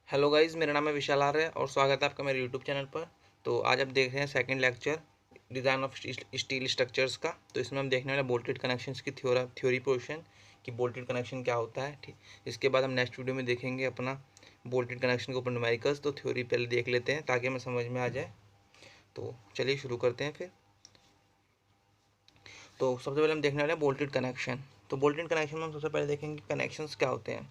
Hello guys, मेरा नाम है विशाल आर्य और स्वागत है आपका मेरे यूट्यूब चैनल पर। तो आज आप देख रहे हैं second lecture design of steel structures का। तो इसमें हम देखने वाले बोल्टेड कनेक्शंस की थ्योरी पोर्शन कि बोल्टेड कनेक्शन क्या होता है। ठीक, इसके बाद हम नेक्स्ट वीडियो में देखेंगे अपना बोल्टेड कनेक्शन के ऊपर न्यूमेरिकल्स। तो थ्योरी पहले देख लेते हैं ताकि हमें समझ में आ जाए। तो चलिए शुरू करते हैं फिर। तो सबसे पहले हम देखने वाले हैं बोल्टेड कनेक्शन। तो बोल्टेड कनेक्शन में हम सबसे पहले देखेंगे कनेक्शंस क्या होते हैं।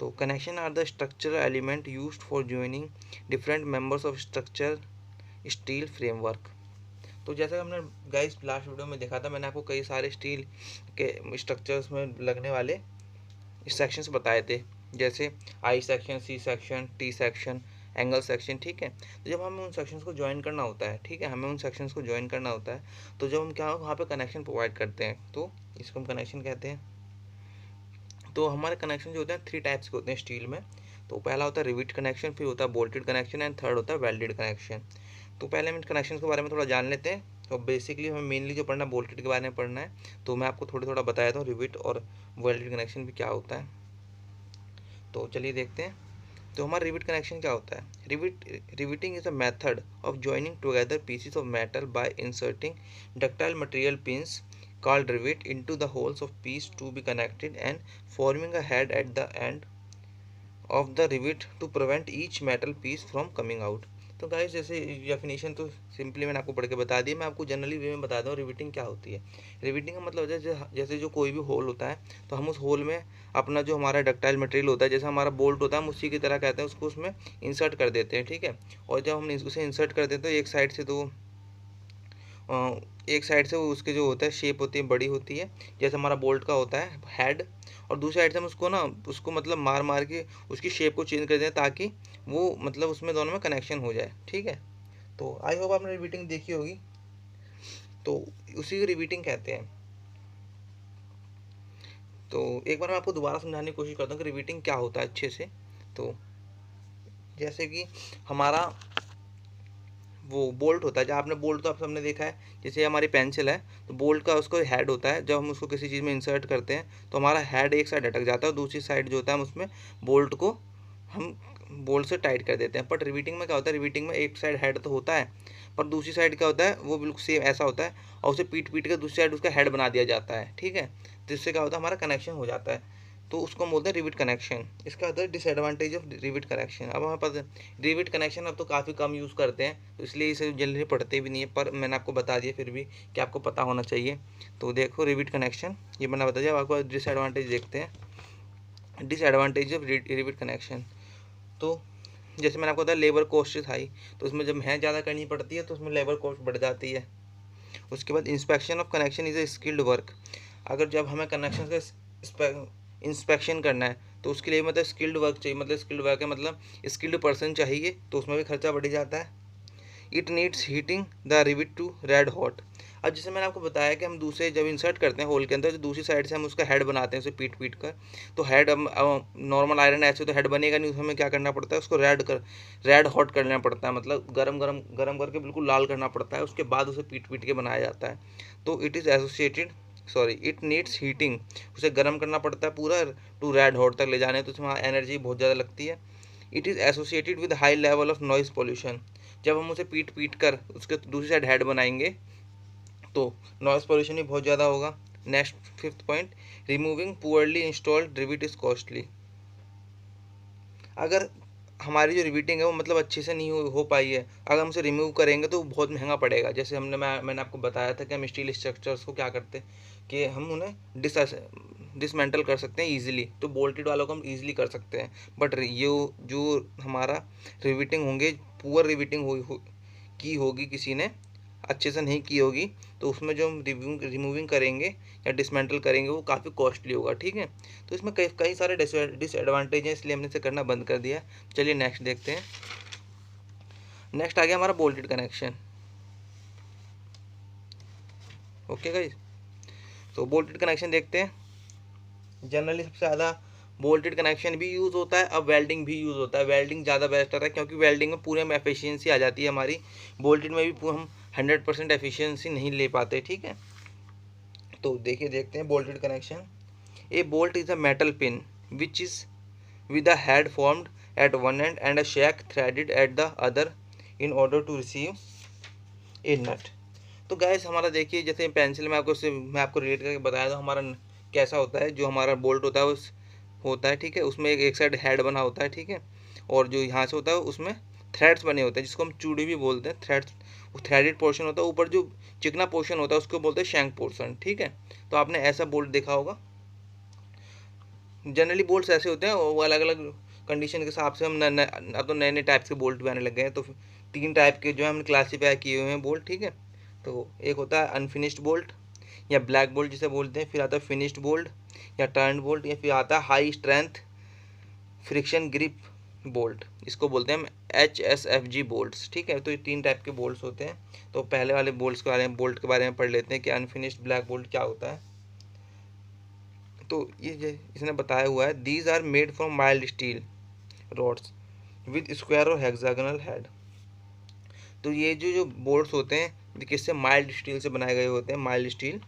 तो connection are the structural element used for joining different members of structure steel framework. तो जैसा हमने गाइस लास्ट वीडियो में देखा था, मैंने आपको कई सारे स्टील के स्ट्रक्चर्स में लगने वाले सेक्शंस बताए थे, जैसे I section, C section, T section, angle section. ठीक है, तो जब हमें उन सेक्शंस को ज्वाइन करना होता है, ठीक है, हमें उन सेक्शंस को ज्वाइन करना होता है, तो जब हम क्या वहाँ पे कनेक्शन प्रोवाइड करते हैं तो इसको हम कनेक्शन कहते हैं। तो हमारे कनेक्शन जो होते हैं थ्री टाइप्स के होते हैं स्टील में। तो पहला होता है रिविट कनेक्शन, फिर होता है बोल्टेड कनेक्शन एंड थर्ड होता है वेल्डेड कनेक्शन। तो पहले हम इन कनेक्शन के बारे में थोड़ा जान लेते हैं। तो बेसिकली हमें मेनली जो पढ़ना है बोल्टेड के बारे में पढ़ना है। तो मैं आपको थोड़ा थोड़ा बताया था रिविट और वेल्डेड कनेक्शन भी क्या होता है। तो चलिए देखते हैं। तो हमारा रिविट कनेक्शन क्या होता है। Riveting is a method of joining together pieces of metal by inserting ductile material pins called rivet into the holes of piece to be connected and forming a head at the end of the rivet to prevent each metal piece from coming out। तो guys जैसे definition तो simply मैंने आपको पढ़ के बता दी, मैं आपको जनरली वे में बता दूँ रिविटिंग क्या होती है। रिविटिंग का मतलब जैसे जो कोई भी होल होता है, तो हम उस होल में अपना जो हमारा डक्टाइल मटेरियल होता है, जैसे हमारा बोल्ट होता है, हम उसी की तरह कहते हैं, उसको उसमें इंसर्ट कर देते हैं। ठीक है, और जब हम उसे इंसर्ट कर देते हैं एक साइड से, तो एक साइड से वो उसके जो होता है शेप होती है बड़ी होती है, जैसे हमारा बोल्ट का होता है हेड, और दूसरी साइड से हम उसको मतलब मार मार के उसकी शेप को चेंज कर दें ताकि वो मतलब उसमें दोनों में कनेक्शन हो जाए। ठीक है, तो आई होप आपने रिपीटिंग देखी होगी, तो उसी को रिपीटिंग कहते हैं। तो एक बार मैं आपको दोबारा समझाने की कोशिश करता हूँ कि रिपीटिंग क्या होता है अच्छे से। तो जैसे कि हमारा वो बोल्ट होता है, जब आपने बोल्ट तो आप सबने देखा है, जैसे हमारी पेंसिल है, तो बोल्ट का उसको हेड होता है, जब हम उसको किसी चीज़ में इंसर्ट करते हैं तो हमारा हेड एक साइड अटक जाता है और दूसरी साइड जो होता है हम उसमें बोल्ट को हम बोल्ट से टाइट कर देते हैं। बट रिवीटिंग में क्या होता है, रिवीटिंग में एक साइड हेड तो होता है, पर दूसरी साइड क्या होता है वो बिल्कुल सेम ऐसा होता है, और उसे पीट पीट के दूसरी साइड उसका हेड बना दिया जाता है। ठीक है, तो इससे क्या होता है हमारा कनेक्शन हो जाता है, तो उसको हम बोलते हैं रिविट कनेक्शन। इसका होता है डिसएडवांटेज ऑफ रिविट कनेक्शन। अब हमें पता है रिविट कनेक्शन अब तो काफ़ी कम यूज़ करते हैं, तो इसलिए इसे जनरली पढ़ते भी नहीं है, पर मैंने आपको बता दिया फिर भी कि आपको पता होना चाहिए। तो देखो रिविट कनेक्शन ये मैंने बता दिया। अब आपको डिसएडवांटेज देखते हैं। डिसएडवांटेज ऑफ रिविट कनेक्शन, तो जैसे मैंने आपको बताया लेबर कॉस्ट इज हाई, तो उसमें जब मेहनत ज़्यादा करनी पड़ती है तो उसमें लेबर कॉस्ट बढ़ जाती है। उसके बाद inspection of connection is a skilled work. अगर जब हमें कनेक्शन का इंस्पेक्शन करना है तो उसके लिए मतलब स्किल्ड वर्क चाहिए, मतलब स्किल्ड वर्क है मतलब स्किल्ड पर्सन चाहिए, तो उसमें भी खर्चा बढ़ जाता है। It needs heating the rivet to red hot. अब जैसे मैंने आपको बताया कि हम दूसरे जब इंसर्ट करते हैं होल के अंदर, तो दूसरी साइड से हम उसका हेड बनाते हैं उसे पीट पीट कर। तो हेड नॉर्मल आयरन ऐसे तो हेड बनेगा नहीं, उसमें क्या करना पड़ता है, उसको रेड हॉट करना पड़ता है, मतलब गरम गरम गरम करके बिल्कुल लाल करना पड़ता है, उसके बाद उसे पीट पीट के बनाया जाता है। तो it is associated, sorry it needs heating, उसे गर्म करना पड़ता है पूरा टू रेड हॉट तक ले जाने, तो उसमें एनर्जी बहुत ज़्यादा लगती है। It is associated with high level of noise pollution. जब हम उसे पीट पीट कर उसके दूसरी साइड हेड बनाएंगे तो नॉइज़ पोल्यूशन भी बहुत ज़्यादा होगा। Next fifth point, removing poorly installed rivet is costly. अगर हमारी जो रिवीटिंग है वो मतलब अच्छे से नहीं हो पाई है, अगर हम उसे रिमूव करेंगे तो बहुत महंगा पड़ेगा। जैसे मैंने आपको बताया था कि हम स्टील स्ट्रक्चर्स को क्या करते हैं कि हम उन्हें डिसमेंटल कर सकते हैं ईजिली, तो बोल्टेड वालों को हम ईजिली कर सकते हैं। बट ये जो हमारा रिवीटिंग होंगे, पुअर रिवीटिंग की होगी, किसी ने अच्छे से नहीं की होगी, तो उसमें जो हम रिमूविंग करेंगे या डिसमेंटल करेंगे वो काफ़ी कॉस्टली होगा। ठीक है, तो इसमें कई कई सारे डिसएडवांटेज हैं, इसलिए हमने इसे करना बंद कर दिया। चलिए नेक्स्ट देखते हैं। नेक्स्ट आ गया हमारा बोल्टेड कनेक्शन। ओके गाइस, तो बोल्टेड कनेक्शन देखते हैं। जनरली सबसे ज़्यादा बोल्टेड कनेक्शन भी यूज़ होता है, अब वेल्डिंग भी यूज़ होता है। वेल्डिंग ज़्यादा बेस्ट रहता है क्योंकि वेल्डिंग में पूरे में एफिशिएंसी आ जाती है हमारी, बोल्टेड में भी हम 100% एफिशिएंसी नहीं ले पाते। ठीक है, तो देखिए देखते हैं bolted connection. A bolt is a metal pin which is with a head formed at one end and a shack threaded at the other in order to receive a nut। तो गैस हमारा देखिए, जैसे pencil में मैं आपको relate करके बताया था हमारा कैसा होता है। जो हमारा बोल्ट होता है उस होता है, ठीक है, उसमें एक साइड हेड बना होता है, ठीक है, और जो यहाँ से होता है उसमें थ्रेड्स बने होते हैं जिसको हम चूड़ी भी बोलते हैं। थ्रेड्स, वो थ्रेडेड पोर्शन होता है, ऊपर जो चिकना पोर्शन होता है उसको बोलते हैं शैंक पोर्शन, ठीक है। तो आपने ऐसा बोल्ट देखा होगा। जनरली बोल्ट्स ऐसे होते हैं, वो अलग अलग कंडीशन के हिसाब से हम अब तो नए नए टाइप्स के बोल्ट भी आने लग गए हैं। तो 3 टाइप के जो है हमने क्लासीफाई किए हुए हैं बोल्ट, ठीक है। तो एक होता है अनफिनिश्ड बोल्ट या ब्लैक बोल्ट जिसे बोलते हैं, फिर आता है फिनिश्ड बोल्ट या टर्न बोल्ट, या फिर आता है high strength friction grip bolt, इसको बोलते हैं हम HSFG बोल्ट्स, ठीक है। तो ये 3 टाइप के बोल्ट्स होते हैं। तो पहले वाले बोल्ट के बारे में पढ़ लेते हैं कि अनफिनिश्ड ब्लैक बोल्ट क्या होता है। तो ये इसने बताया हुआ है, these are made from mild steel rods with square और हेक्सागोनल हेड। तो ये जो बोल्ट्स होते हैं ये किससे, माइल्ड स्टील से बनाए गए होते हैं। माइल्ड स्टील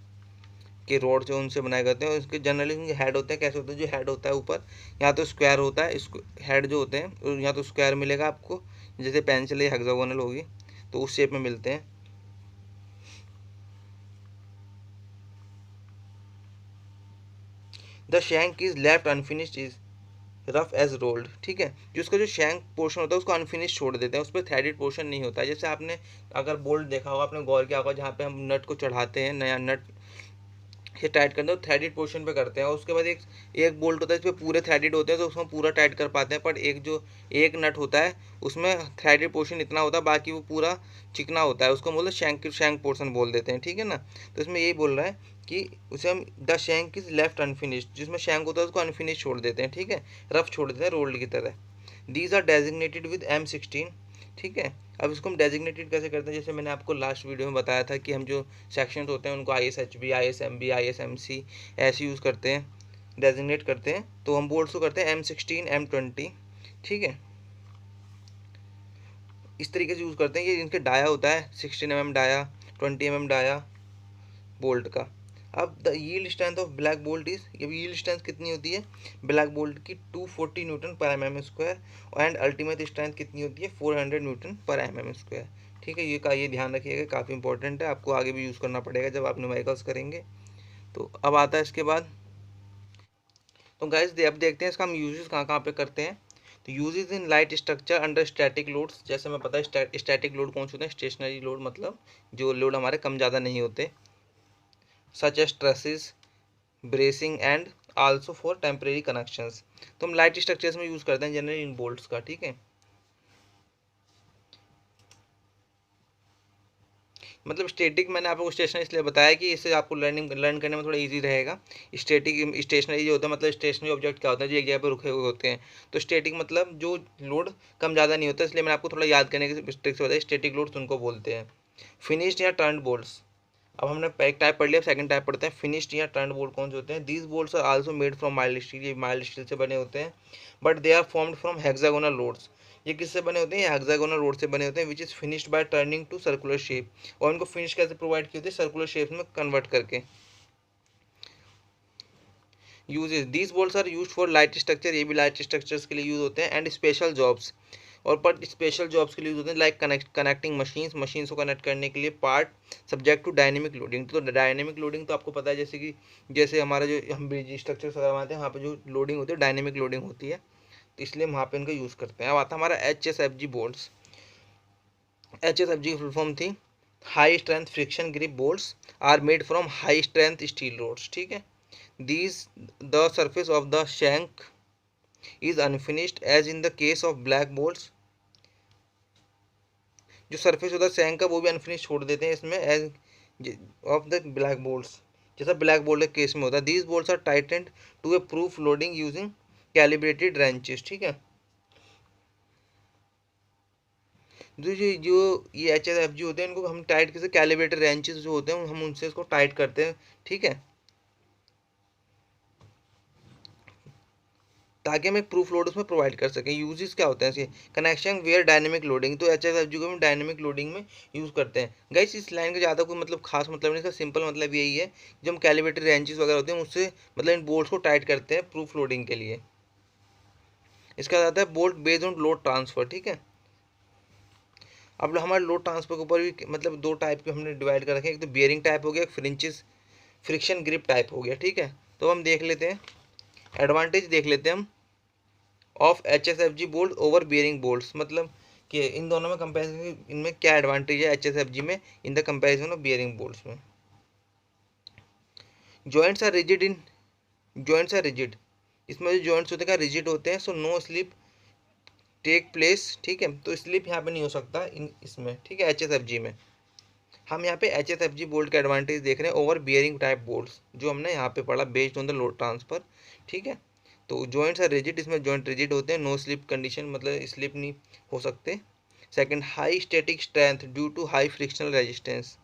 के रॉड जो उनसे बनाए गए होते हैं। उसके जनरली उनके हेड होते हैं, कैसे होते हैं, जो हेड होता है ऊपर या तो स्क्वायर होता है, इसको हेड जो होते हैं या तो स्क्वायर मिलेगा आपको, जैसे पेंसिल या हेक्सागोनल होगी तो उस शेप में मिलते हैं। The shank is left unfinished is rough as rolled, ठीक है। जो उसका जो शैंक पोर्शन होता है उसको अनफिनिश छोड़ देते हैं, उस पर थ्रेडेड पोर्शन नहीं होता है। जैसे आपने अगर बोल्ट देखा होगा, आपने गौर किया होगा, जहाँ पे हम नट को चढ़ाते हैं, नया नट ये टाइट करते हैं थ्रेडेड पोर्शन पे करते हैं, और उसके बाद एक एक बोल्ट होता है जिसपे पूरे थ्रेडेड होते हैं तो उसमें पूरा टाइट कर पाते हैं। पर एक नट होता है उसमें थ्रेडेड पोर्शन इतना होता है, बाकी वो पूरा चिकना होता है, उसको बोलते हैं शैंक पोर्शन बोल देते हैं, ठीक है ना। तो इसमें यही बोल रहा है कि उसे हम the shank is left unfinished, जिसमें शैंक होता है उसको अनफिनिश छोड़ देते हैं, ठीक है, रफ छोड़ देते हैं रोल्ड की तरह। These are designated with M16, ठीक है। अब इसको हम डेजिग्नेटेड कैसे करते हैं, जैसे मैंने आपको लास्ट वीडियो में बताया था कि हम जो सेक्शंस होते हैं उनको ISHB, ISMB, ISMC ऐसे यूज़ करते हैं, डेजिग्नेट करते हैं। तो हम बोल्ट्स को करते हैं M16, M20, ठीक है, इस तरीके से यूज़ करते हैं। ये इनके डाया होता है 16 mm dia, 20 mm dia bolt का। अब the yield strength of black bolt is, ये यील्ड स्ट्रेंथ कितनी होती है ब्लैक बोल्ट की, 240 न्यूटन पर mm², एंड अल्टीमेट स्ट्रेंथ कितनी होती है 400 न्यूटन पर mm², ठीक है। ये ध्यान रखिएगा, काफ़ी इंपॉर्टेंट है, आपको आगे भी यूज़ करना पड़ेगा जब आप न्यूमेरिकल्स करेंगे। तो अब आता है इसके बाद, तो गाइस अब देखते हैं इसका हम यूजेस कहाँ कहाँ पे करते हैं। तो uses in light structure under static loads, जैसे मैं पता है स्टैटिक लोड कौन से होते हैं, स्टेशनरी लोड मतलब जो लोड हमारे कम ज़्यादा नहीं होते, such as trusses, bracing and also for temporary connections. तो हम लाइट स्ट्रक्चर्स में यूज़ करते हैं जनरली इन बोल्ट्स का, ठीक है। मतलब स्टैटिक मैंने आपको स्टेशनरी इसलिए बताया कि इससे आपको लर्न करने में थोड़ा इजी रहेगा। स्टैटिक स्टेशनरी जो होता है, मतलब स्टेशनरी ऑब्जेक्ट क्या होता है, जो एक जगह पर रुके हुए होते हैं। तो स्टैटिक मतलब जो लोड कम ज़्यादा नहीं होता, इसलिए मैंने आपको थोड़ा याद करने की ट्रिक से बताया, स्टैटिक लोड्स उनको बोलते हैं। फिनिश्ड या टर्न्ड बोल्ट्स, अब हमने एक टाइप पढ़ लिया, सेकंड टाइप पढ़ते हैं, फिनिश्ड या टर्न्ड बोल्ट कौन से होते हैं। These bolts are also made from mild steel, ये माइल्ड स्टील से बने होते हैं, but they are formed from hexagonal rods. ये किससे बने होते हैं, ये हेक्सागोनल रोड से बने होते हैं, which is finished by turning to circular shape. और इनको फिनिश कैसे प्रोवाइड की होती है, सर्कुलर शेप में कन्वर्ट करके। Uses, these bolts are used for light structure, ये भी लाइट स्ट्रक्चर्स के लिए यूज होते हैं, एंड स्पेशल जॉब्स, और पर स्पेशल जॉब्स के लिए यूज होते हैं, लाइक कनेक्टिंग मशीन्स को कनेक्ट करने के लिए, part subject to dynamic loading. तो डायनेमिक लोडिंग तो आपको पता है, जैसे हमारा जो हम ब्रिज स्ट्रक्चर्स वगैरह बनाते हैं वहाँ पे जो लोडिंग होती है डायनेमिक लोडिंग होती है, तो इसलिए हम वहाँ पे इनका यूज़ करते हैं। अब आता है हमारा HSFG बोल्ट्स। HSFG की फुल फॉर्म थी high strength friction grip bolts are made from high strength steel rods, ठीक है। These the surface of the shank is unfinished as in the case of black bolts, जो surface होता है shank का वो भी unfinished छोड़ देते हैं इसमें, as of the black bolts, जैसा ब्लैक बोल्ट के केस में होता है। These bolts are tightened to a proof loading using calibrated wrenches, ठीक है। जो ये HSFG होते हैं इनको हम टाइट कैसे, कैलिब्रेटेड रेंचेस जो होते हैं हम उनसे इसको टाइट करते हैं, ठीक है, ताकि हम एक प्रूफ लोड उसमें प्रोवाइड कर सकें। यूजेस क्या होते हैं इसके, कनेक्शन वेयर डायनेमिक लोडिंग, तो HSFG को हम डायनेमिक लोडिंग में यूज़ करते हैं। गाइस इस लाइन का ज़्यादा कोई मतलब खास मतलब नहीं, इसका सिंपल मतलब यही है, जो हम कैलिब्रेटेड रेंचेस वगैरह होते हैं उससे मतलब इन बोल्ट्स को टाइट करते हैं प्रूफ लोडिंग के लिए। इसका आता है bolt based on load transfer, ठीक है। अब हमारे लोड ट्रांसफर के ऊपर भी मतलब दो टाइप के हमने डिवाइड कर रखे हैं, एक तो बियरिंग टाइप हो गया, एक फ्रिक्शन ग्रिप टाइप हो गया, ठीक है। तो हम देख लेते हैं एडवांटेज, देख लेते हैं हम of HSFG bolt over bearing bolts, मतलब कि इन दोनों में कंपैरिजन, इनमें क्या एडवांटेज है HSFG में in the comparison of bearing bolts में। जॉइंट्स आर रिजिड, इसमें जो जॉइंट्स होते हैं रिजिड होते हैं, so no slip take place, ठीक है। तो स्लिप यहाँ पे नहीं हो सकता इसमें, ठीक है, HSFG में। हम यहाँ पे HSFG बोल्ट का एडवांटेज देख रहे हैं ओवर बियरिंग टाइप बोल्ट्स, जो हमने यहाँ पे पढ़ा based on the load transfer, ठीक है। तो जॉइंट्स आर रिजिड, इसमें जॉइंट रिजिड होते हैं, नो स्लिप कंडीशन, मतलब स्लिप नहीं हो सकते। Second, high static strength due to high frictional resistance,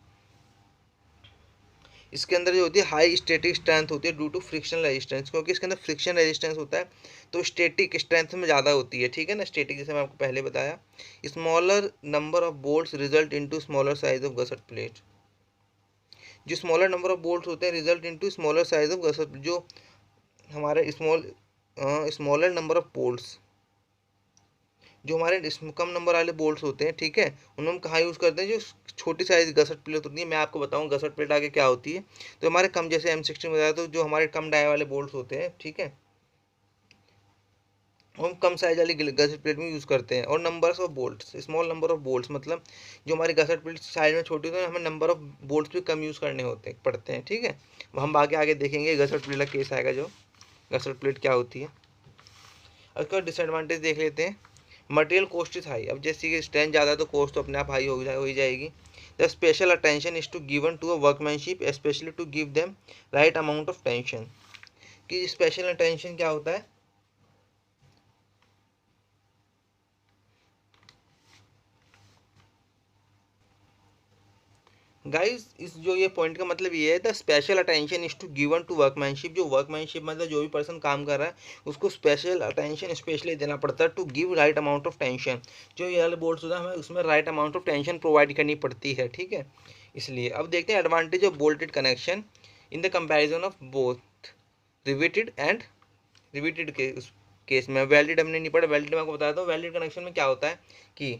इसके अंदर जो होती है हाई स्टैटिक स्ट्रेंथ होती है ड्यू टू फ्रिक्शनल रेजिस्टेंस, क्योंकि इसके अंदर फ्रिक्शन रेजिस्टेंस होता है, तो स्टैटिक स्ट्रेंथ में ज़्यादा होती है, ठीक है ना। स्टैटिक जैसे मैं आपको पहले बताया। Smaller number of bolts result into smaller size of gusset plate, जो स्मॉलर नंबर ऑफ बोल्ट्स होते हैं result into smaller size of gusset, जो हमारे स्मॉलर नंबर ऑफ बोल्ट्स, जो हमारे कम नंबर वाले बोल्ट्स होते हैं, ठीक है, उन्हें हम कहाँ यूज़ करते हैं, जो छोटी साइज गसट प्लेट होती है। मैं आपको बताऊँ गसट प्लेट आगे क्या होती है। तो हमारे कम, जैसे M16 बताया, तो जो हमारे कम डाई वाले बोल्ट्स होते हैं, ठीक है, हम कम साइज वाली गसट प्लेट में यूज़ करते हैं। और numbers of bolts, small number of bolts, मतलब जो हमारी गसट प्लेट साइज में छोटी होती है, हमें नंबर ऑफ बोल्ट्स भी कम यूज़ करने पड़ते हैं, ठीक है। हम आगे आगे देखेंगे गसट प्लेट का केस आएगा, जो गसट प्लेट क्या होती है। उसका डिसएडवांटेज देख लेते हैं। मटेरियल कॉस्ट इज हाई, अब जैसे कि स्ट्रेंथ ज़्यादा है तो कॉस्ट तो अपने आप हाई हो ही जाएगी। The special attention is to given to a workmanship, specially to give them right amount of tension, कि स्पेशल अटेंशन क्या होता है। गाइस इस जो ये पॉइंट का मतलब ये है, the special attention is to given to workmanship, जो वर्कमैनशिप मतलब जो भी पर्सन काम कर रहा है उसको स्पेशल अटेंशन स्पेशली देना पड़ता है, to give right amount of tension, जो ये वाले बोल्ट्स होता है हमें उसमें right amount of tension provide करनी पड़ती है, ठीक है। इसलिए अब देखते हैं advantage of bolted connection in the comparison of both riveted and riveted के उस केस में। वेल्डेड हमने नहीं पढ़ा, वेल्डेड मैं आपको बताता हूँ। वेल्डेड कनेक्शन में क्या होता है कि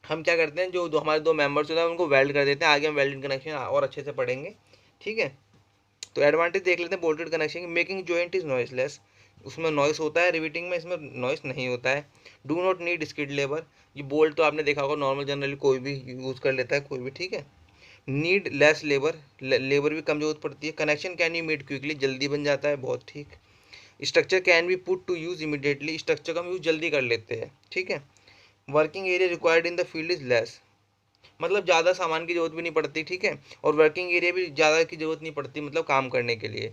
हम क्या करते हैं, जो हमारे दो मेंबर्स होते हैं उनको वेल्ड कर देते हैं। आगे हम वेल्डेड कनेक्शन और अच्छे से पढ़ेंगे, ठीक है। तो एडवांटेज देख लेते हैं बोल्टेड कनेक्शन की। मेकिंग जॉइंट इज नॉइसलेस, उसमें नॉइस होता है, रिवीटिंग में इसमें नॉइस नहीं होता है। Do not need skid labour, ये बोल्ट तो आपने देखा होगा नॉर्मल जनरली कोई भी यूज़ कर लेता है, कोई भी, ठीक है। नीड लेस लेबर, लेबर भी कम जरूरत पड़ती है। Connection can be made quickly, जल्दी बन जाता है, बहुत ठीक। Structure can be put to use immediately, structure का हम यूज़ जल्दी कर लेते हैं, ठीक है। Working area required in the field is less, मतलब ज़्यादा सामान की जरूरत भी नहीं पड़ती, ठीक है। और वर्किंग एरिया भी ज़्यादा की जरूरत नहीं पड़ती, मतलब काम करने के लिए।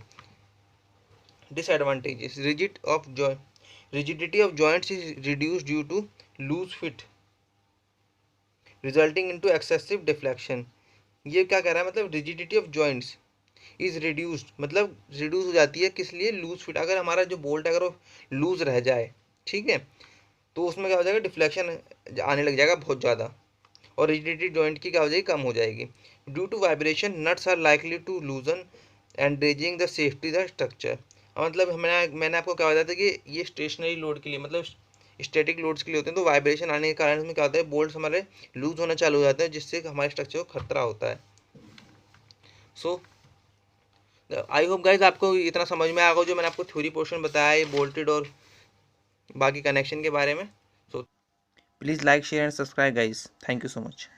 Disadvantages, rigidity of joints is reduce due to loose fit resulting into excessive deflection. ये क्या कह रहा है, मतलब rigidity of joints is reduced, मतलब रिड्यूस हो जाती है, किस लिए, लूज फिट। अगर हमारा जो बोल्ट अगर वो लूज रह जाए, ठीक है, तो उसमें क्या हो जाएगा, डिफ्लेक्शन आने लग जाएगा बहुत ज़्यादा, और रिजिडिटी जॉइंट की क्या हो जाएगी, कम हो जाएगी। Due to vibration nuts are likely to loosen and dredging the safety the structure. मतलब मैंने आपको क्या बताया था कि ये स्टेशनरी लोड के लिए, मतलब स्टैटिक लोड्स के लिए होते हैं, तो वाइब्रेशन आने के कारण इसमें क्या होता है, बोल्ट्स हमारे लूज होना चालू हो जाते हैं, जिससे हमारे स्ट्रक्चर को खतरा होता है। सो आई होप गाइज आपको इतना समझ में आ गया, जो मैंने आपको थ्योरी पोर्शन बताया है बोल्टेड और बाकी कनेक्शन के बारे में। So please like share and subscribe guys, thank you so much.